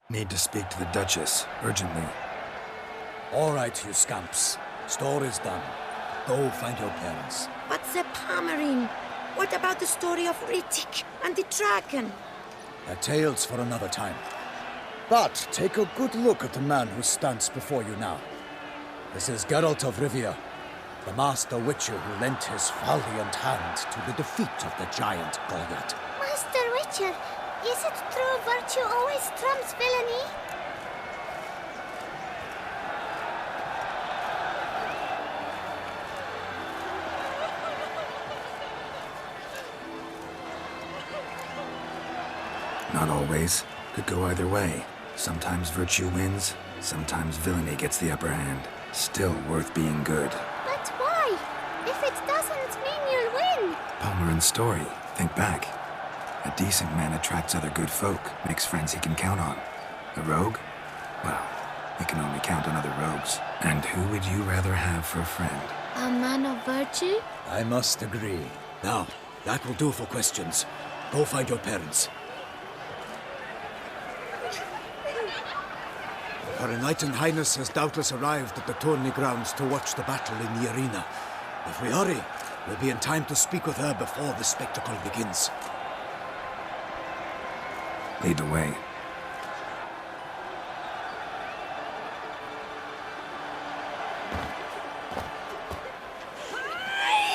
Need to speak to the Duchess, urgently. All right, you scamps. Store is done. Go find your parents. But the Pomerine, what about the story of Rittik and the dragon? They're tales for another time. But take a good look at the man who stands before you now. This is Geralt of Rivia, the master witcher who lent his valiant hand to the defeat of the giant Goliath. Master Witcher, is it true virtue always trumps villainy? Not always. Could go either way. Sometimes virtue wins, sometimes villainy gets the upper hand. Still worth being good. But why? If it doesn't mean you'll win. Palmerin's story. Think back. A decent man attracts other good folk, makes friends he can count on. A rogue? Well, he can only count on other rogues. And who would you rather have for a friend? A man of virtue? I must agree. Now, that will do for questions. Go find your parents. Her Enlightened Highness has doubtless arrived at the tourney grounds to watch the battle in the arena. If we hurry, we'll be in time to speak with her before the spectacle begins. Lead the way.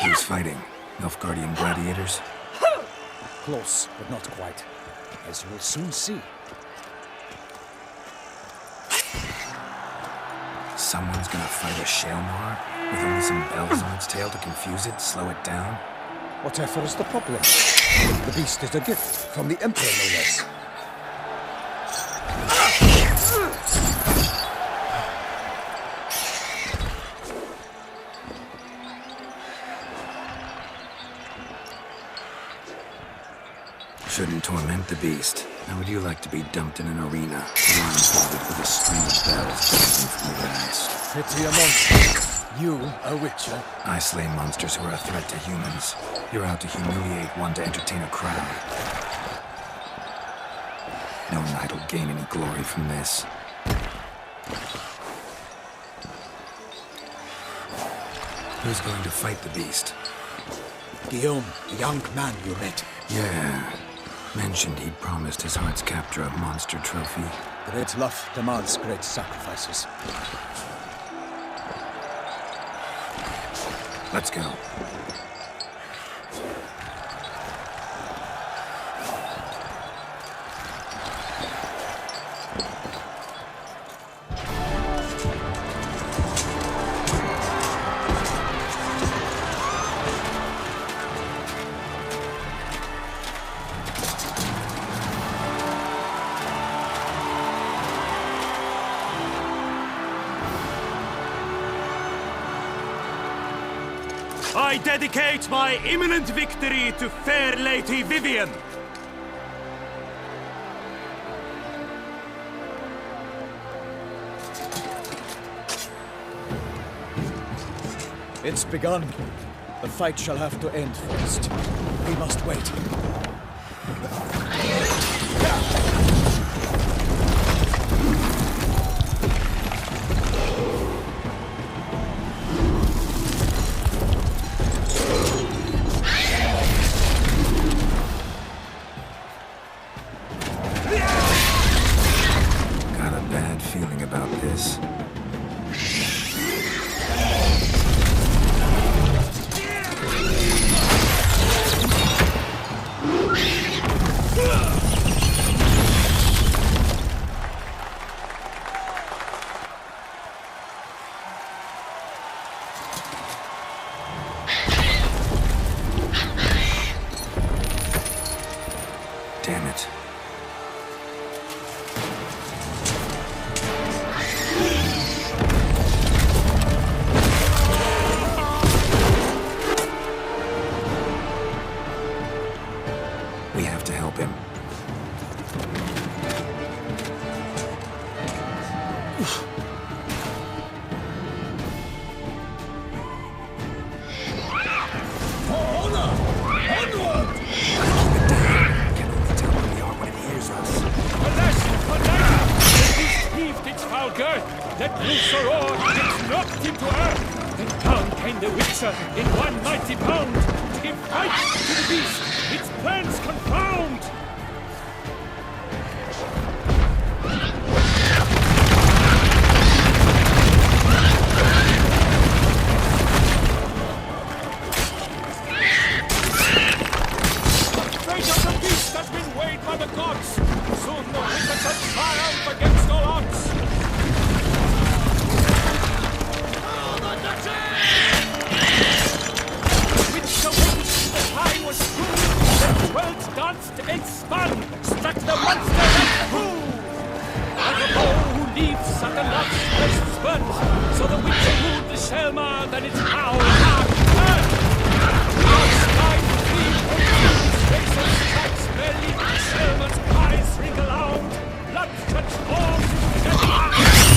Who's fighting? Nilfgaardian gladiators? Close, but not quite. As you will soon see. Someone's gonna fight a Shalmar with only some bells on its tail to confuse it, slow it down? Whatever is the problem? The beast is a gift from the Emperor, no less. Shouldn't torment the beast. How would you like to be dumped in an arena, blindfolded with a string of bells dangling from your wrist? Pity a monster. You, a witcher. I slay monsters who are a threat to humans. You're out to humiliate one to entertain a crowd. No knight will gain any glory from this. Who's going to fight the beast? Guillaume, the young man you met. Yeah. Mentioned he'd promised his heart's captor a monster trophy. Great love demands great sacrifices. Let's go. I dedicate my imminent victory to fair Lady Vivian. It's begun. The fight shall have to end first. We must wait. Got a bad feeling about this. Damn it. We have to help him. Keep it down. Can only tell when we are That rooster roared, it knocked him to earth. Then down came the Witcher in one mighty bound to give fight to the beast, its plans confound. The fate of the beast has been weighed by the gods. Soon the Witcher shall triumph against all odds. The world danced and spun, struck the monster and flew. Like a bow who leaps at the last first spurt, so the Witcher ruled the Shelmar, then its howl hard turned. Outside the three confused faces, tracks belly, Shelmar's eyes wrinkle out, blood transforms into deadly eyes.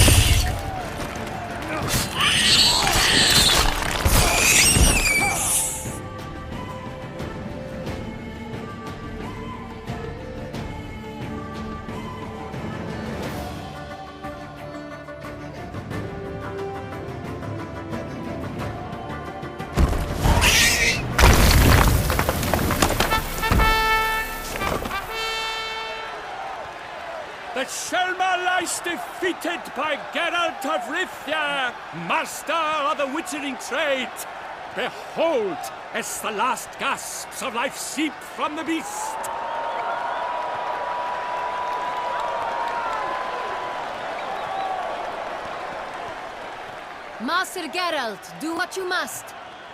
The Shelmar lies defeated by Geralt of Rivia, master of the witchering trade. Behold, as the last gasps of life seep from the beast. Master Geralt, do what you must.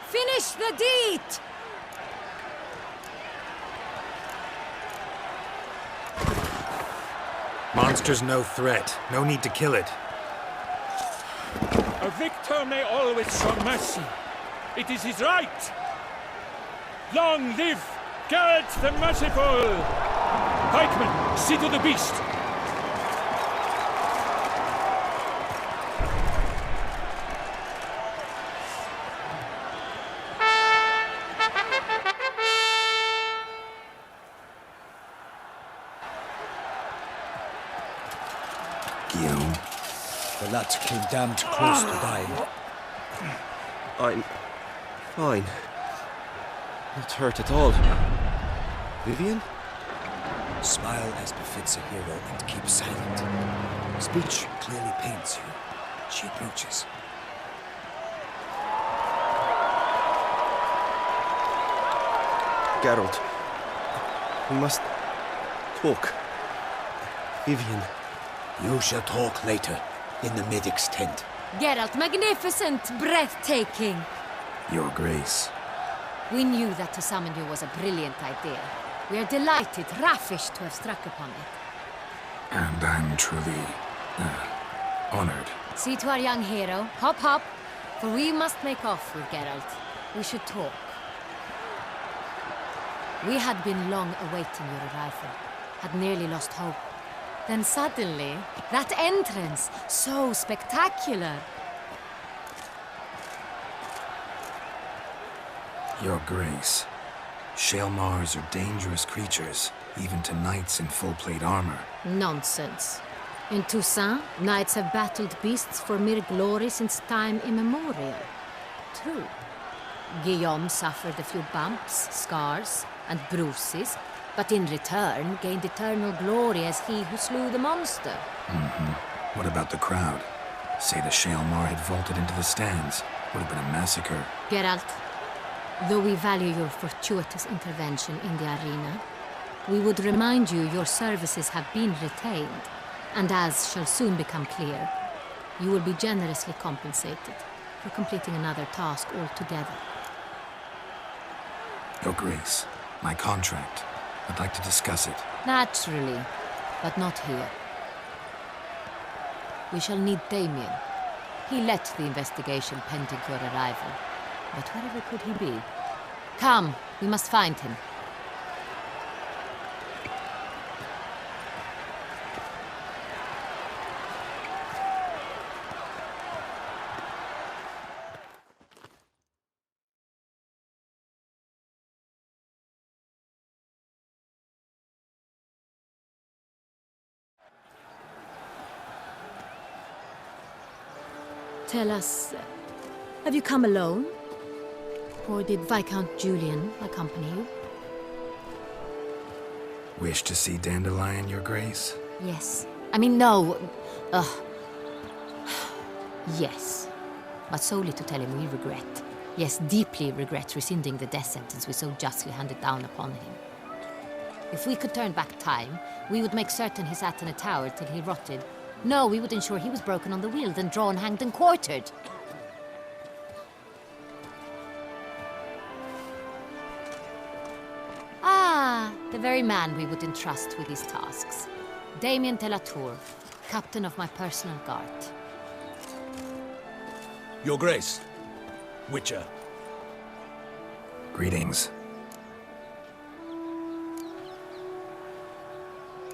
Finish the deed! Monster's no threat. No need to kill it. A victor may always show mercy. It is his right. Long live Geralt the Merciful! Pikemen, see to the beast. The lad came damned close to dying. I'm fine. Not hurt at all. Vivian? Smile as befits a hero and keep silent. Speech clearly pains you. She approaches. Geralt. We must talk. Vivian. You shall talk later, in the medic's tent. Geralt, magnificent, breathtaking. Your Grace. We knew that to summon you was a brilliant idea. We are delighted, ravished to have struck upon it. And I'm truly, honored. See to our young hero. Hop, hop. For we must make off with Geralt. We should talk. We had been long awaiting your arrival. Had nearly lost hope. Then suddenly, that entrance, so spectacular. Your Grace. Shelmars are dangerous creatures, even to knights in full-plate armor. Nonsense. In Toussaint, knights have battled beasts for mere glory since time immemorial. True. Guillaume suffered a few bumps, scars, and bruises, but in return gained eternal glory as he who slew the monster. What about the crowd? Say the Shelmar had vaulted into the stands. Would have been a massacre. Geralt, though we value your fortuitous intervention in the arena, we would remind you your services have been retained, and as shall soon become clear, you will be generously compensated for completing another task altogether. Your Grace, my contract. I'd like to discuss it. Naturally, but not here. We shall need Damien. He led the investigation pending your arrival. But wherever could he be? Come, we must find him. Tell us, have you come alone? Or did Viscount Julian accompany you? Wish to see Dandelion, Your Grace? Yes. I mean, no. Yes. But solely to tell him we regret. Yes, deeply regret rescinding the death sentence we so justly handed down upon him. If we could turn back time, we would make certain he sat in a tower till he rotted. No, we would ensure he was broken on the wheel, then drawn, hanged, and quartered. Ah, the very man we would entrust with these tasks. Damien de la Tour, captain of my personal guard. Your Grace, Witcher. Greetings.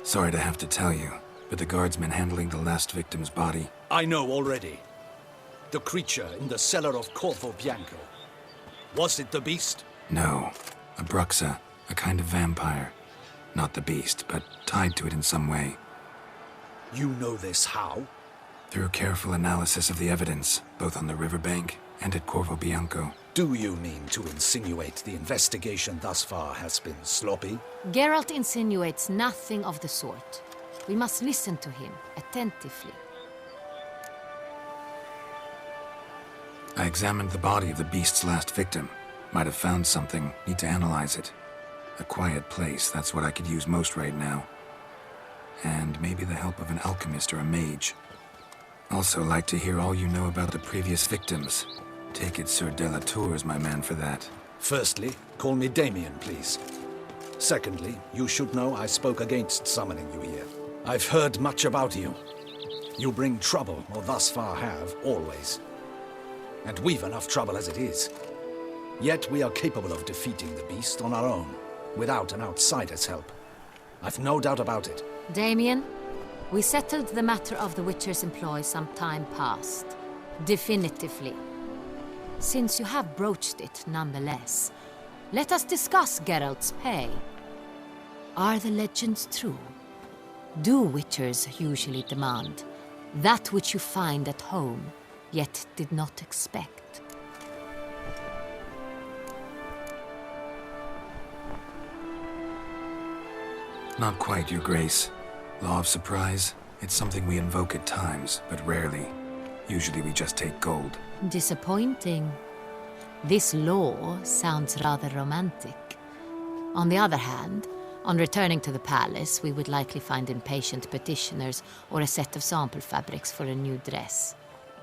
Sorry to have to tell you, but the guardsman handling the last victim's body... I know already. The creature in the cellar of Corvo Bianco. Was it the beast? No. A bruxa, a kind of vampire. Not the beast, but tied to it in some way. You know this how? Through careful analysis of the evidence, both on the riverbank and at Corvo Bianco. Do you mean to insinuate the investigation thus far has been sloppy? Geralt insinuates nothing of the sort. We must listen to him attentively. I examined the body of the beast's last victim. Might have found something. Need to analyze it. A quiet place, that's what I could use most right now. And maybe the help of an alchemist or a mage. Also like to hear all you know about the previous victims. Take it Sir de la Tour is my man for that. Firstly, call me Damien, please. Secondly, you should know I spoke against summoning you here. I've heard much about you. You bring trouble, or thus far have, always. And we've enough trouble as it is. Yet we are capable of defeating the beast on our own, without an outsider's help. I've no doubt about it. Damien, we settled the matter of the Witcher's employ some time past. Definitively. Since you have broached it nonetheless, let us discuss Geralt's pay. Are the legends true? Do Witchers usually demand that which you find at home, yet did not expect? Not quite, Your Grace. Law of surprise, it's something we invoke at times, but rarely. Usually we just take gold. Disappointing. This law sounds rather romantic. On the other hand, on returning to the palace, we would likely find impatient petitioners or a set of sample fabrics for a new dress.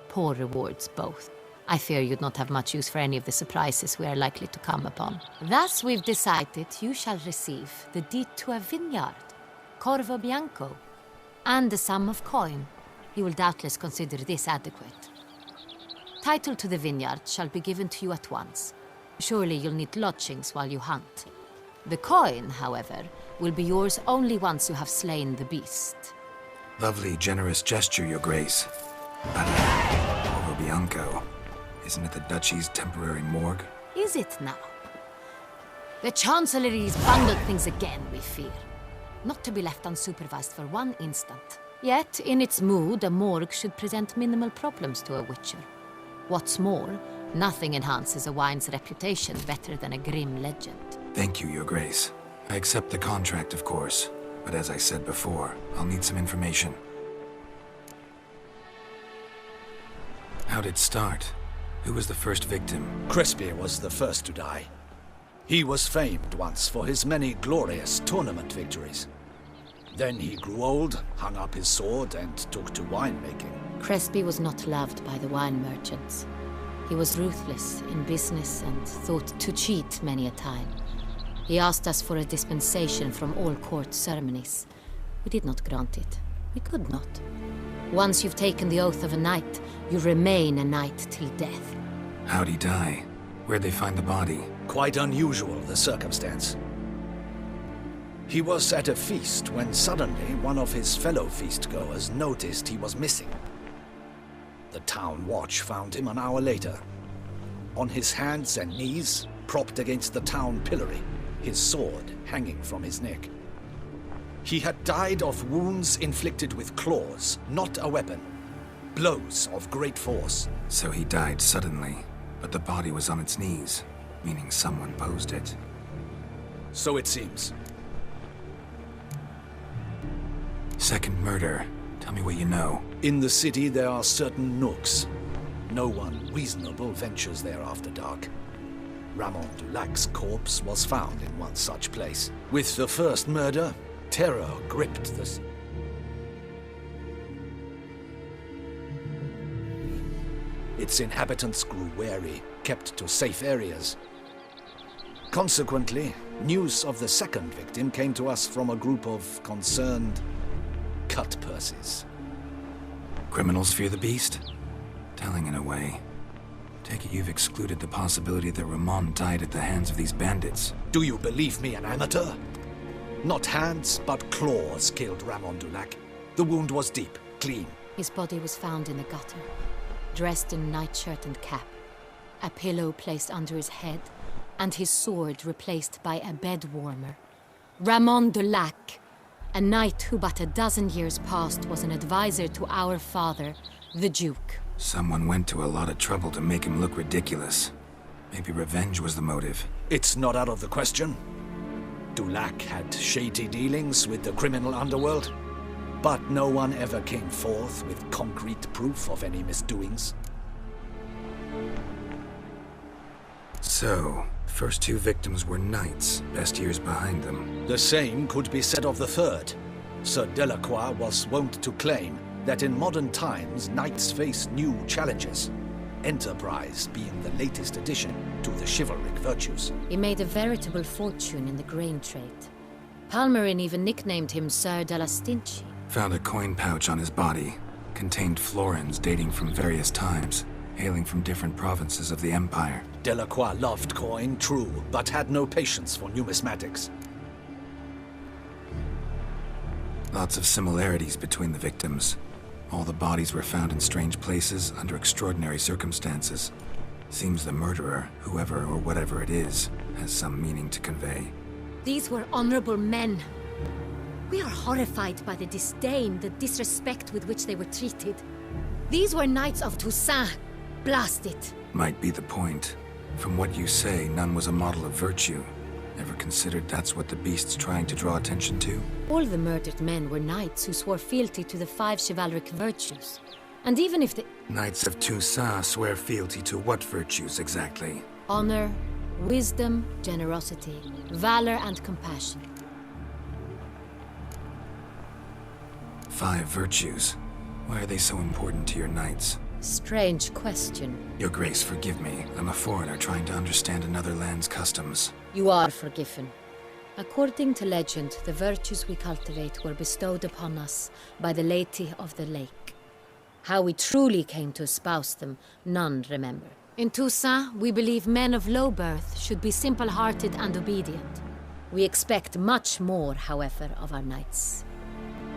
Poor rewards both. I fear you'd not have much use for any of the surprises we are likely to come upon. Thus, we've decided you shall receive the deed to a vineyard, Corvo Bianco, and the sum of coin. You will doubtless consider this adequate. Title to the vineyard shall be given to you at once. Surely you'll need lodgings while you hunt. The coin, however, will be yours only once you have slain the beast. Lovely, generous gesture, Your Grace. But Corvo Bianco, isn't it the Duchy's temporary morgue? Is it now? The Chancellery's bungled things again, we fear. Not to be left unsupervised for one instant. Yet, in its mood, a morgue should present minimal problems to a Witcher. What's more, nothing enhances a wine's reputation better than a grim legend. Thank you, Your Grace. I accept the contract, of course. But as I said before, I'll need some information. How'd it start? Who was the first victim? Crespi was the first to die. He was famed once for his many glorious tournament victories. Then he grew old, hung up his sword, and took to winemaking. Crespi was not loved by the wine merchants. He was ruthless in business and thought to cheat many a time. He asked us for a dispensation from all court ceremonies. We did not grant it. We could not. Once you've taken the oath of a knight, you remain a knight till death. How'd he die? Where'd they find the body? Quite unusual, the circumstance. He was at a feast when suddenly one of his fellow feastgoers noticed he was missing. The town watch found him an hour later. On his hands and knees, propped against the town pillory, his sword hanging from his neck. He had died of wounds inflicted with claws, not a weapon. blows of great force. So he died suddenly, but the body was on its knees, meaning someone posed it. So it seems. Second murder. Tell me what you know. In the city there are certain nooks. No one reasonable ventures there after dark. Ramon Dulac's corpse was found in one such place. With the first murder, terror gripped the... Its inhabitants grew wary, kept to safe areas. Consequently, news of the second victim came to us from a group of concerned cut-purses. Criminals fear the beast? Telling in a way. Take it you've excluded the possibility that Ramon died at the hands of these bandits. Do you believe me an amateur? Not hands, but claws killed Ramon Dulac. The wound was deep, clean. His body was found in the gutter, dressed in nightshirt and cap, a pillow placed under his head, and his sword replaced by a bed warmer. Ramon Dulac, a knight who but a dozen years past was an advisor to our father, the Duke. Someone went to a lot of trouble to make him look ridiculous. Maybe revenge was the motive. It's not out of the question. Dulac had shady dealings with the criminal underworld, but no one ever came forth with concrete proof of any misdoings. So, first two victims were knights, best years behind them. The same could be said of the third. Sir Delacroix was wont to claim that in modern times knights face new challenges, enterprise being the latest addition to the chivalric virtues. He made a veritable fortune in the grain trade. Palmerin even nicknamed him Sir de la Stinchi. Found a coin pouch on his body. Contained florins dating from various times, hailing from different provinces of the Empire. Delacroix loved coin, true, but had no patience for numismatics. Lots of similarities between the victims. All the bodies were found in strange places under extraordinary circumstances. Seems the murderer, whoever or whatever it is, has some meaning to convey. These were honorable men. We are horrified by the disdain, the disrespect with which they were treated. These were knights of Toussaint. Blast it. Might be the point. From what you say, none was a model of virtue. Ever considered that's what the beast's trying to draw attention to? All the murdered men were knights who swore fealty to the 5 chivalric virtues. And even if the... Knights of Toussaint swear fealty to what virtues exactly? Honor, wisdom, generosity, valor, and compassion. 5 virtues. Why are they so important to your knights? Strange question. Your Grace, forgive me. I'm a foreigner trying to understand another land's customs. You are forgiven. According to legend, the virtues we cultivate were bestowed upon us by the Lady of the Lake. How we truly came to espouse them, none remember. In Toussaint, we believe men of low birth should be simple-hearted and obedient. We expect much more, however, of our knights.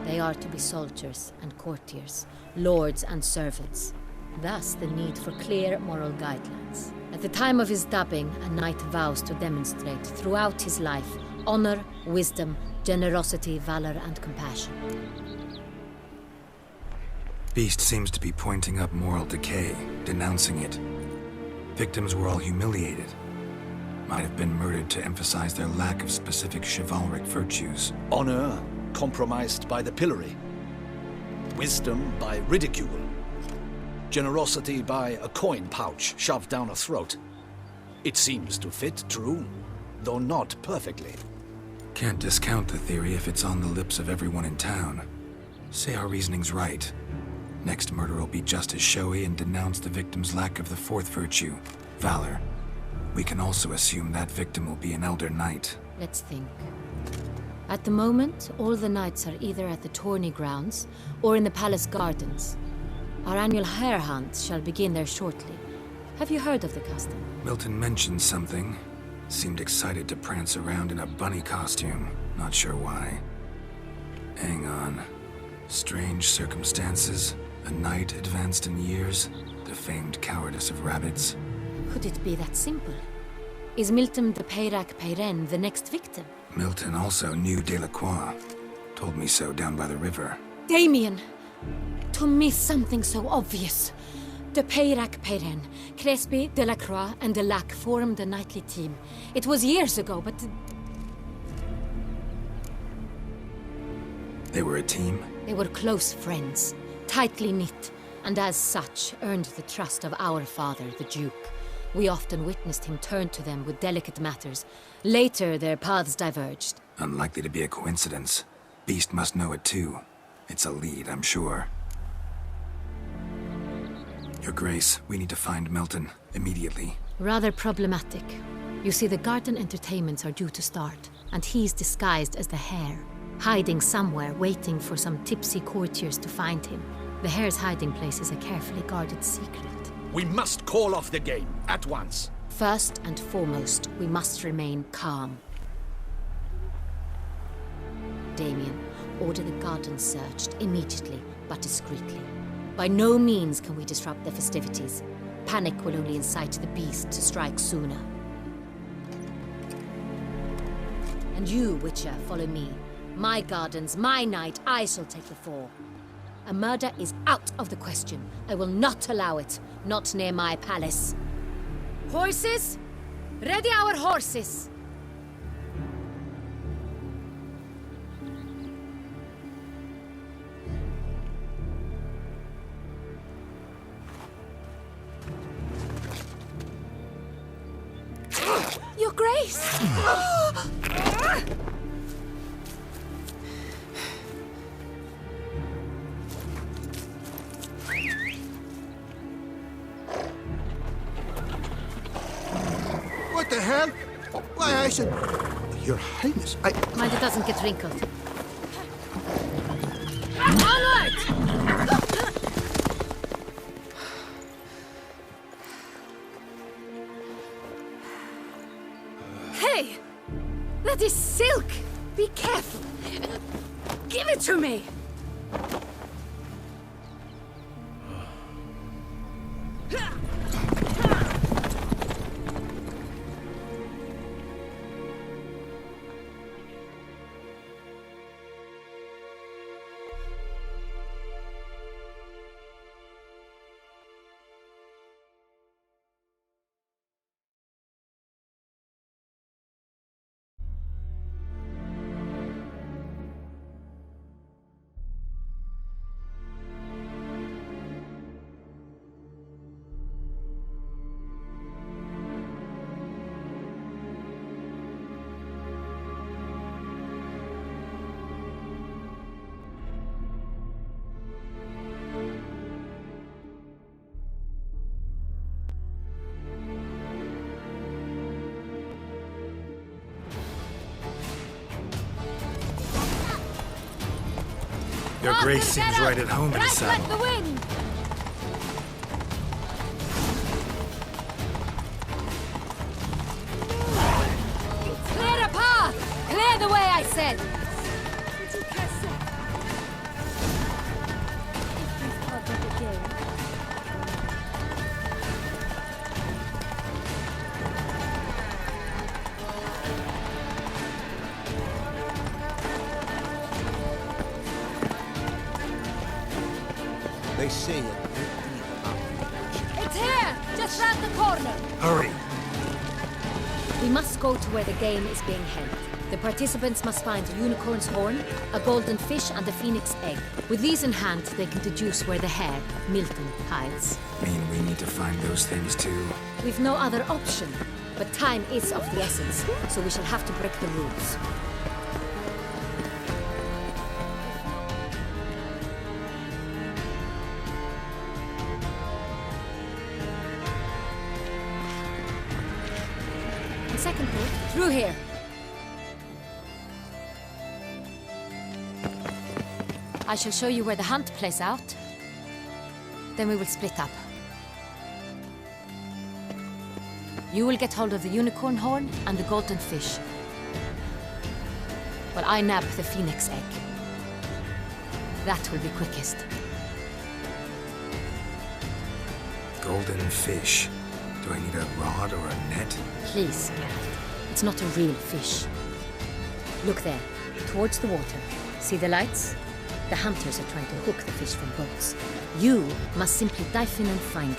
They are to be soldiers and courtiers, lords and servants. Thus, the need for clear moral guidelines. At the time of his dubbing, a knight vows to demonstrate throughout his life honor, wisdom, generosity, valor, and compassion. Beast seems to be pointing up moral decay, denouncing it. Victims were all humiliated. Might have been murdered to emphasize their lack of specific chivalric virtues. Honor compromised by the pillory. Wisdom by ridicule. Generosity by a coin pouch shoved down a throat. It seems to fit, true, though not perfectly. Can't discount the theory if it's on the lips of everyone in town. Say our reasoning's right. Next murder will be just as showy and denounce the victim's lack of the 4th virtue, valor. We can also assume that victim will be an elder knight. Let's think. At the moment, all the knights are either at the tourney grounds or in the palace gardens. Our annual hare hunt shall begin there shortly. Have you heard of the custom? Milton mentioned something. Seemed excited to prance around in a bunny costume. Not sure why. Hang on. Strange circumstances. A knight advanced in years. The famed cowardice of rabbits. Could it be that simple? Is Milton de Peyrac-Peyren the next victim? Milton also knew Delacroix. Told me so down by the river. Damien! To miss something so obvious. De Peyrac Peyren, Crespi, Delacroix, and Delac formed a knightly team. It was years ago, but... They were a team? They were close friends, tightly knit, and as such earned the trust of our father, the Duke. We often witnessed him turn to them with delicate matters. Later, their paths diverged. Unlikely to be a coincidence. Beast must know it too. It's a lead, I'm sure. Your Grace, we need to find Milton, immediately. Rather problematic. You see, the garden entertainments are due to start, and he's disguised as the Hare, hiding somewhere, waiting for some tipsy courtiers to find him. The Hare's hiding place is a carefully guarded secret. We must call off the game, at once. First and foremost, we must remain calm. Damien, order the garden searched immediately, but discreetly. By no means can we disrupt the festivities. Panic will only incite the beast to strike sooner. And you, Witcher, follow me. My gardens, my night, I shall take the fall. A murder is out of the question. I will not allow it. Not near my palace. Horses? Ready our horses! Your Grace! What the hell? Why, I said... Your Highness, Mind it doesn't get wrinkled. Onward! Hey! That is silk! Be careful! Give it to me! Your Grace seems right at home in the saddle. Right like the wind! Clear a path! Clear the way, I said! They say it. It's here! Just round the corner! Hurry! We must go to where the game is being held. The participants must find a unicorn's horn, a golden fish, and a phoenix egg. With these in hand, they can deduce where the Hare, Milton, hides. Mean we need to find those things too? We've no other option. But time is of the essence, so we shall have to break the rules. Second port, through here. I shall show you where the hunt plays out. Then we will split up. You will get hold of the unicorn horn and the golden fish. While I nab the phoenix egg. That will be quickest. Golden fish. Do I need a rod or a net? Please, Geralt. It's not a real fish. Look there, towards the water. See the lights? The hunters are trying to hook the fish from boats. You must simply dive in and find it.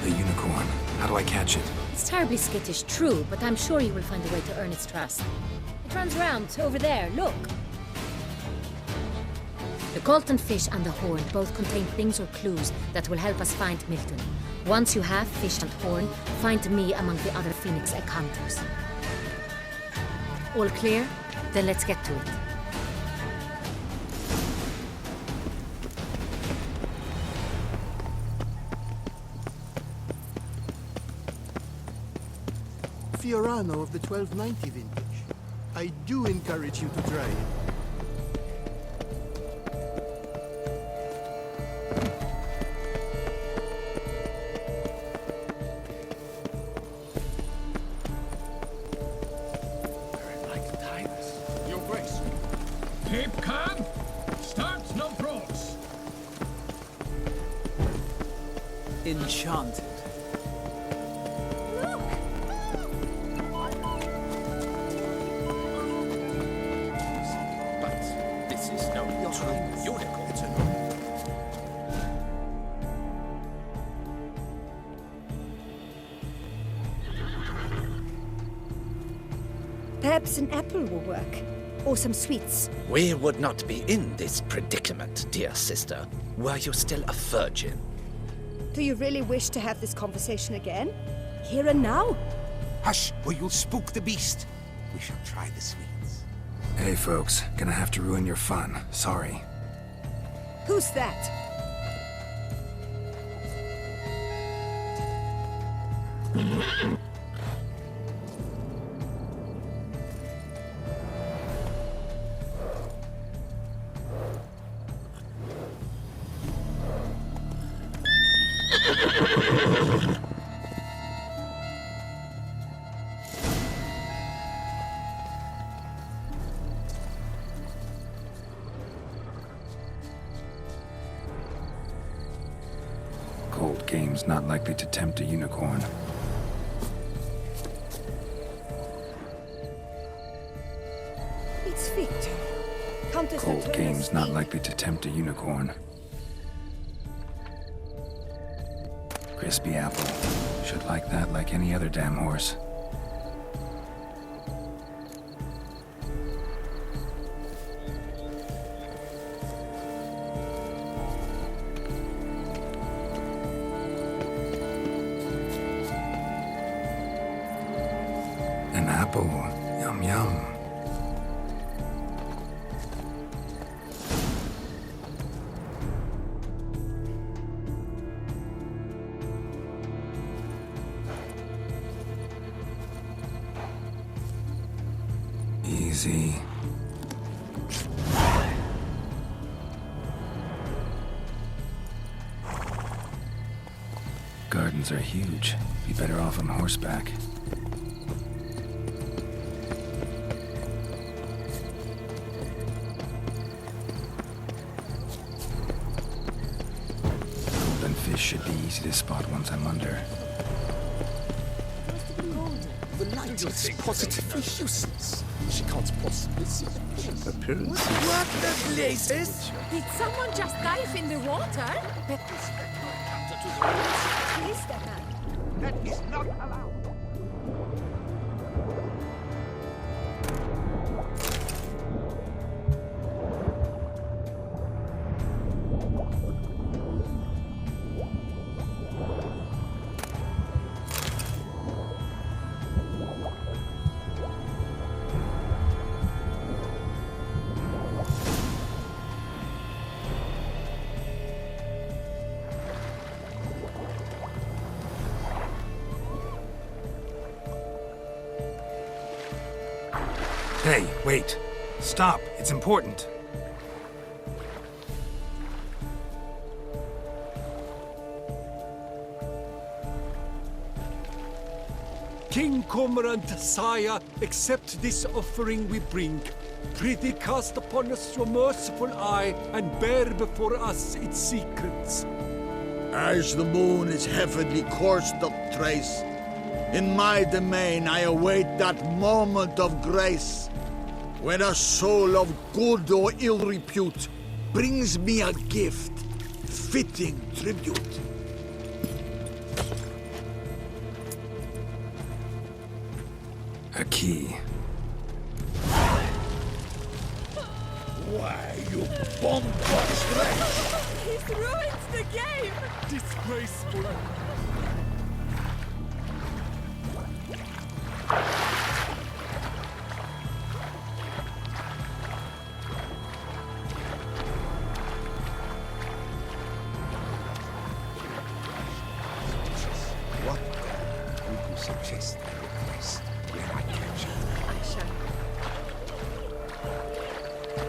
The unicorn. How do I catch it? It's terribly skittish, true, but I'm sure you will find a way to earn its trust. It runs round, over there, look. The Colton fish and the horn both contain things or clues that will help us find Milton. Once you have fish and horn, find me among the other Phoenix egg hunters. All clear? Then let's get to it. Fiorano of the 1290 vintage. I do encourage you to try it. Your Grace. Keep calm. Start no brawls. Enchanted. But this is no true unicorn. Perhaps an apple will work. Or some sweets. We would not be in this predicament, dear sister, were you still a virgin. Do you really wish to have this conversation again? Here and now? Hush, or you'll spook the beast. We shall try the sweets. Hey, folks. Gonna have to ruin your fun. Sorry. Who's that? Cold game's not likely to tempt a unicorn. It's Victor. Countess Cold Victoria's game's not thing. likely to tempt a unicorn. Crispy apple. Should like that like any other damn horse. An apple. Yum yum. Easy. Gardens are huge. Be better off on horseback. Golden fish should be easy to spot once I'm under. The light is positively useless. She can't possibly see the Appearance. What the blazes? Did someone just dive in the water? Who is that man? That is not allowed. Hey, wait. Stop. It's important. King Cormorant, sire, accept this offering we bring. Prithee cast upon us your merciful eye, and bear before us its secrets. As the moon is heavenly course doth trace, in my domain I await that moment of grace. When a soul of good or ill repute brings me a gift, fitting tribute. A key. Why, you bomb-box wretch! He's ruined the game! Disgraceful. What would you suggest I request when I catch you? I shall.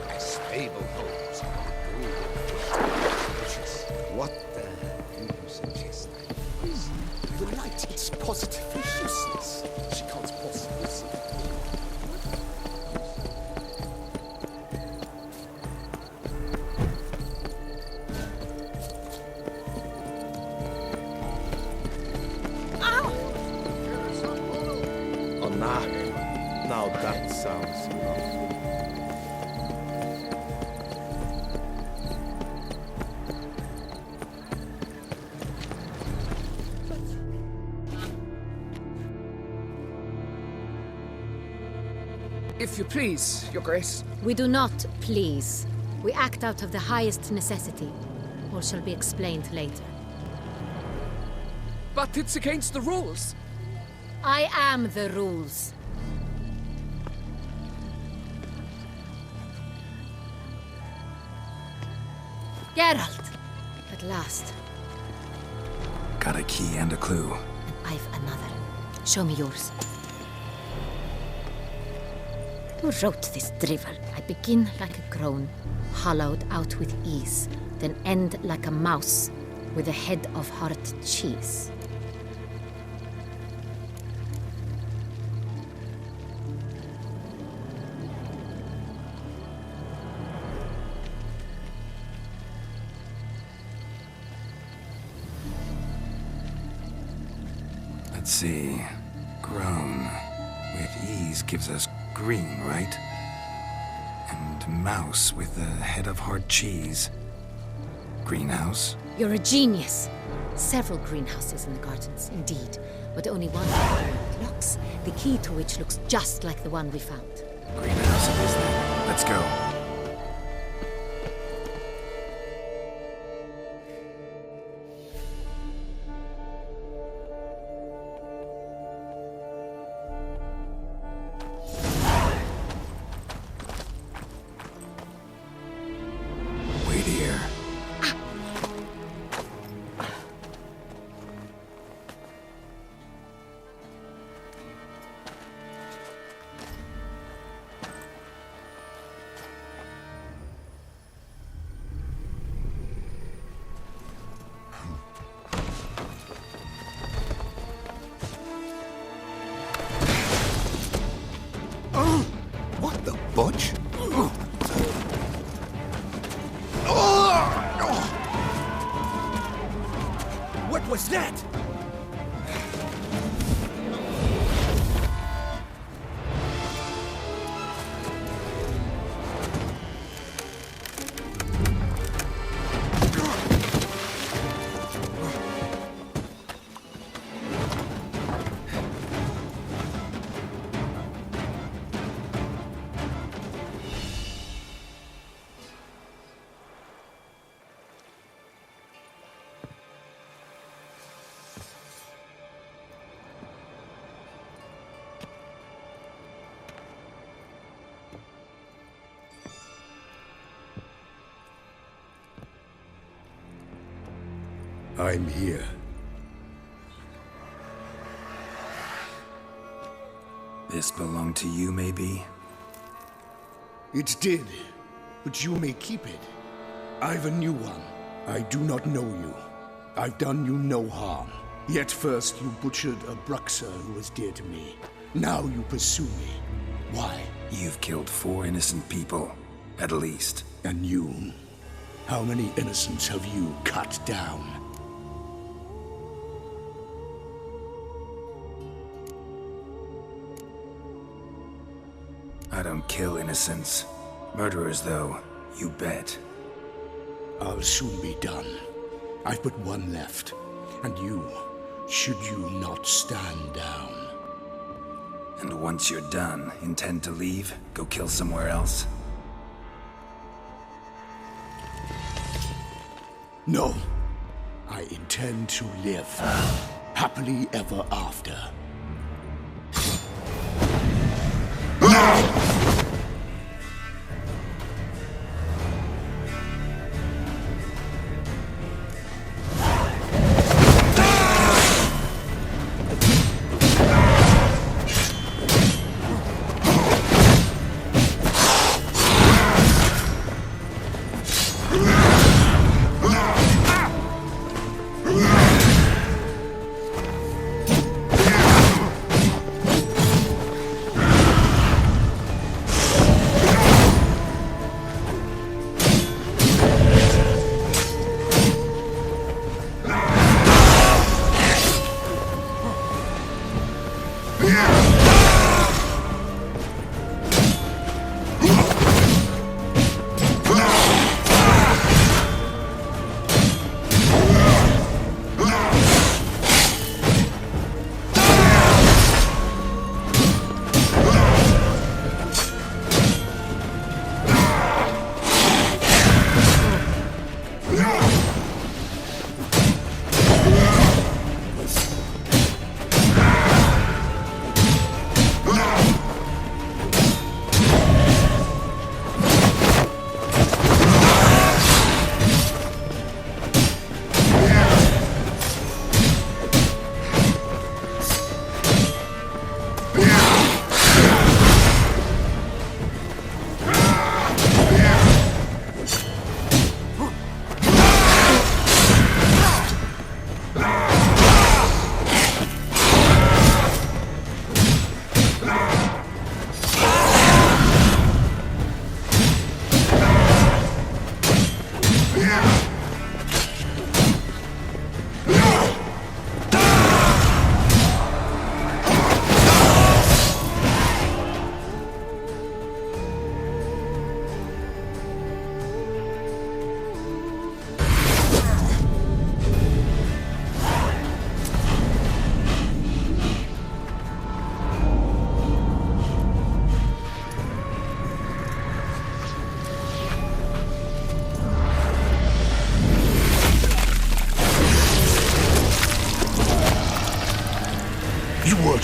A stable holds a Duchess, what would you suggest I request? The light, it's positively useless. She can't possibly see. Oh, nah. Now that sounds lovely. If you please, Your Grace. We do not please. We act out of the highest necessity. All shall be explained later. But it's against the rules. I am the rules. Geralt! At last. Got a key and a clue. And I've another. Show me yours. Who wrote this drivel? I begin like a crone, hollowed out with ease, then end like a mouse, with a head of hard cheese. Let's see. Grown. With ease gives us green, right? And mouse with the head of hard cheese. Greenhouse? You're a genius. Several greenhouses in the gardens, indeed, but only one locks, the key to which looks just like the one we found. Greenhouse it is then. Let's go. Wait here. What the butch? What was that? I'm here. This belonged to you, maybe? It did, but you may keep it. I've a new one. I do not know you. I've done you no harm. Yet first you butchered a Bruxer who was dear to me. Now you pursue me. Why? You've killed 4 innocent people, at least. And you? How many innocents have you cut down? I'd don't kill innocents. Murderers, though, you bet. I'll soon be done. I've but one left. And you, should you not stand down. And once you're done, intend to leave? Go kill somewhere else? No. I intend to live. Happily ever after.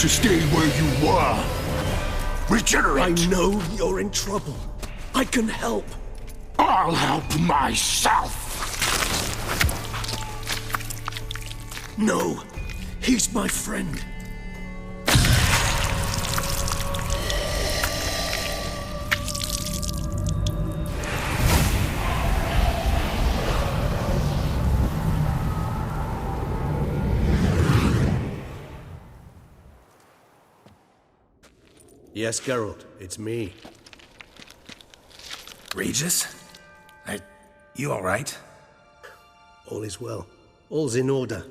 To stay where you were. Regenerate! I know you're in trouble. I can help. I'll help myself! No, he's my friend. Yes, Geralt, it's me. Regis? You alright? All is well. All's in order.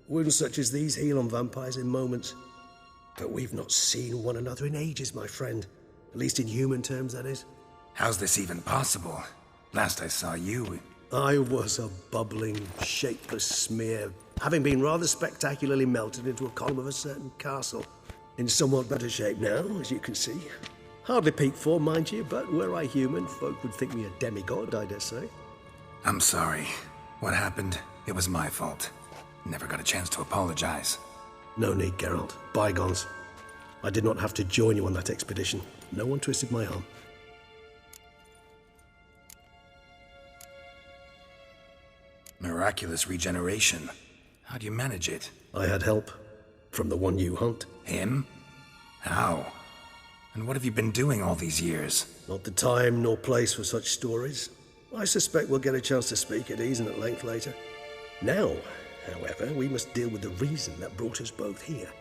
Wounds such as these heal on vampires in moments. But we've not seen one another in ages, my friend. At least in human terms, that is. How's this even possible? Last I saw you... I was a bubbling, shapeless smear, having been rather spectacularly melted into a column of a certain castle. In somewhat better shape now, as you can see. Hardly peak form, mind you, but were I human, folk would think me a demigod, I dare say. I'm sorry. What happened? It was my fault. Never got a chance to apologize. No need, Geralt. Bygones. I did not have to join you on that expedition. No one twisted my arm. Miraculous regeneration. How do you manage it? I had help. From the one you hunt. Him? How? And what have you been doing all these years? Not the time nor place for such stories. I suspect we'll get a chance to speak at ease and at length later. Now, however, we must deal with the reason that brought us both here.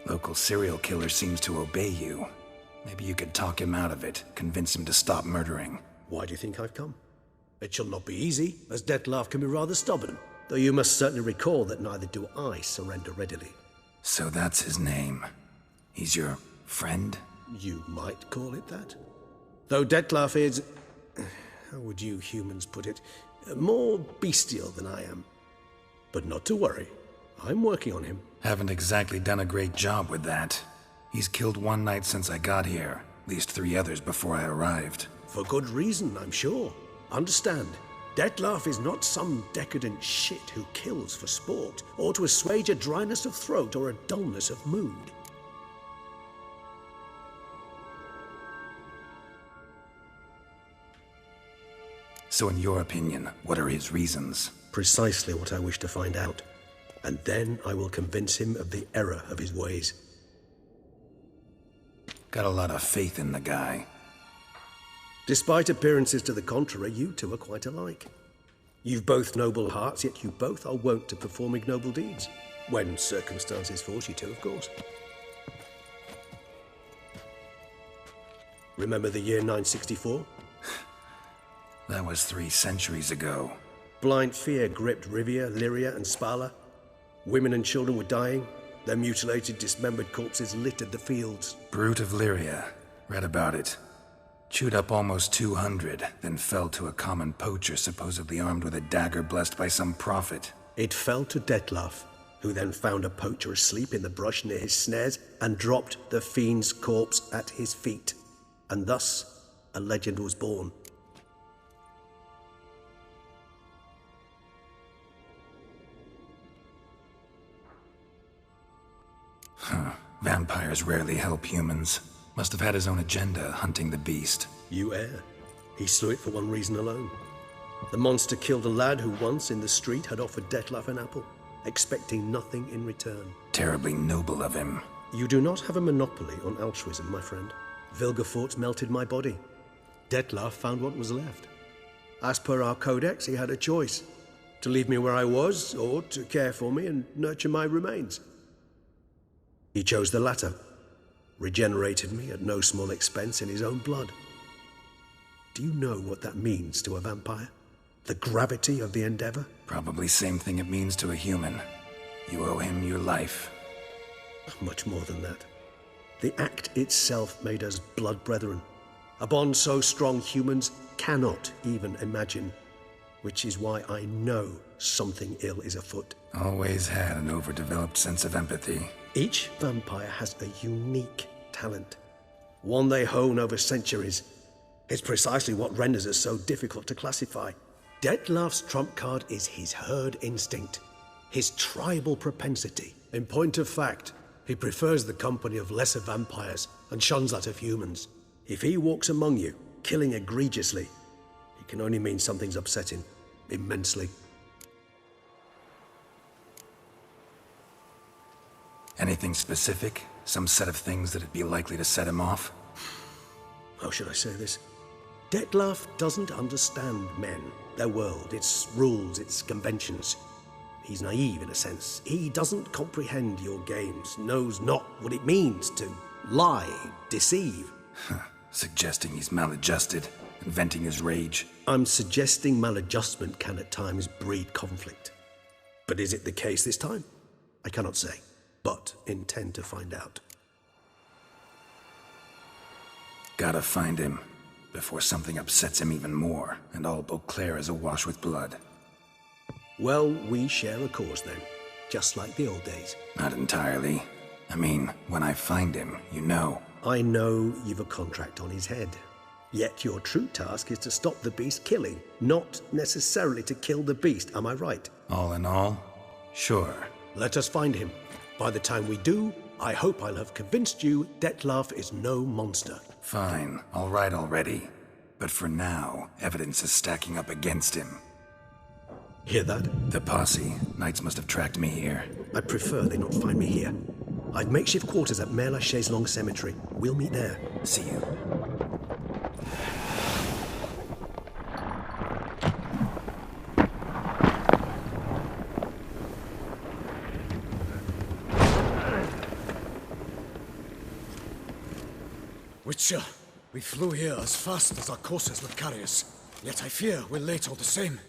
Local serial killer seems to obey you. Maybe you could talk him out of it, convince him to stop murdering. Why do you think I've come? It shall not be easy, as Dettlaff can be rather stubborn, though you must certainly recall that neither do I surrender readily. So that's his name. He's your friend? You might call it that. Though Dettlaff is, how would you humans put it, more bestial than I am. But not to worry, I'm working on him. Haven't exactly done a great job with that. He's killed one knight since I got here, at least 3 others before I arrived. For good reason, I'm sure. Understand, Dettlaff is not some decadent shit who kills for sport, or to assuage a dryness of throat or a dullness of mood. So in your opinion, what are his reasons? Precisely what I wish to find out. And then I will convince him of the error of his ways. Got a lot of faith in the guy. Despite appearances to the contrary, you two are quite alike. You've both noble hearts, yet you both are wont to perform ignoble deeds. When circumstances force you to, of course. Remember the year 964? That was 3 centuries ago. Blind fear gripped Rivia, Lyria, and Spala. Women and children were dying. Their mutilated, dismembered corpses littered the fields. Brute of Lyria. Read about it. Chewed up almost 200, then fell to a common poacher supposedly armed with a dagger blessed by some prophet. It fell to Dettlaff, who then found a poacher asleep in the brush near his snares and dropped the fiend's corpse at his feet. And thus, a legend was born. Vampires rarely help humans. Must have had his own agenda, hunting the beast. You err. He slew it for one reason alone. The monster killed a lad who once, in the street, had offered Dettlaff an apple, expecting nothing in return. Terribly noble of him. You do not have a monopoly on altruism, my friend. Vilgefortz melted my body. Dettlaff found what was left. As per our codex, he had a choice. To leave me where I was, or to care for me and nurture my remains. He chose the latter. Regenerated me at no small expense in his own blood. Do you know what that means to a vampire? The gravity of the endeavor? Probably same thing it means to a human. You owe him your life. Much more than that. The act itself made us blood brethren. A bond so strong humans cannot even imagine. Which is why I know something ill is afoot. Always had an overdeveloped sense of empathy. Each vampire has a unique talent, one they hone over centuries. It's precisely what renders us so difficult to classify. Dettlaff's trump card is his herd instinct, his tribal propensity. In point of fact, he prefers the company of lesser vampires and shuns that of humans. If he walks among you, killing egregiously, it can only mean something's upsetting, immensely. Anything specific? Some set of things that'd be likely to set him off? How should I say this? Dettlaff doesn't understand men, their world, its rules, its conventions. He's naive in a sense. He doesn't comprehend your games, knows not what it means to lie, deceive. Suggesting he's maladjusted and venting his rage. I'm suggesting maladjustment can at times breed conflict. But is it the case this time? I cannot say, but intend to find out. Gotta find him before something upsets him even more and all Beauclair is awash with blood. Well, we share a cause then, just like the old days. Not entirely. I mean, when I find him, you know. I know you've a contract on his head. Yet your true task is to stop the beast killing, not necessarily to kill the beast, am I right? All in all, sure. Let us find him. By the time we do, I hope I'll have convinced you Dettlaff is no monster. Fine, all right already. But for now, evidence is stacking up against him. Hear that? The posse. Knights must have tracked me here. I prefer they not find me here. I've makeshift quarters at Mère Lachaise Long Cemetery. We'll meet there. See you. Witcher, we flew here as fast as our coursers would carry us. Yet I fear we're late all the same.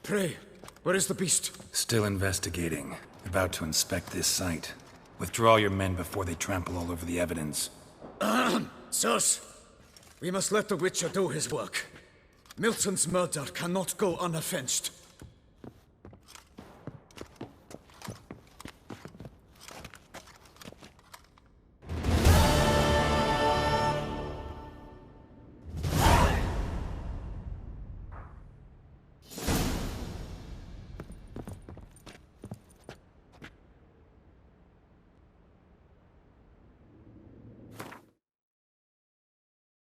Pray, where is the beast? Still investigating. About to inspect this site. Withdraw your men before they trample all over the evidence. Sirs, we must let the Witcher do his work. Milton's murder cannot go unavenged.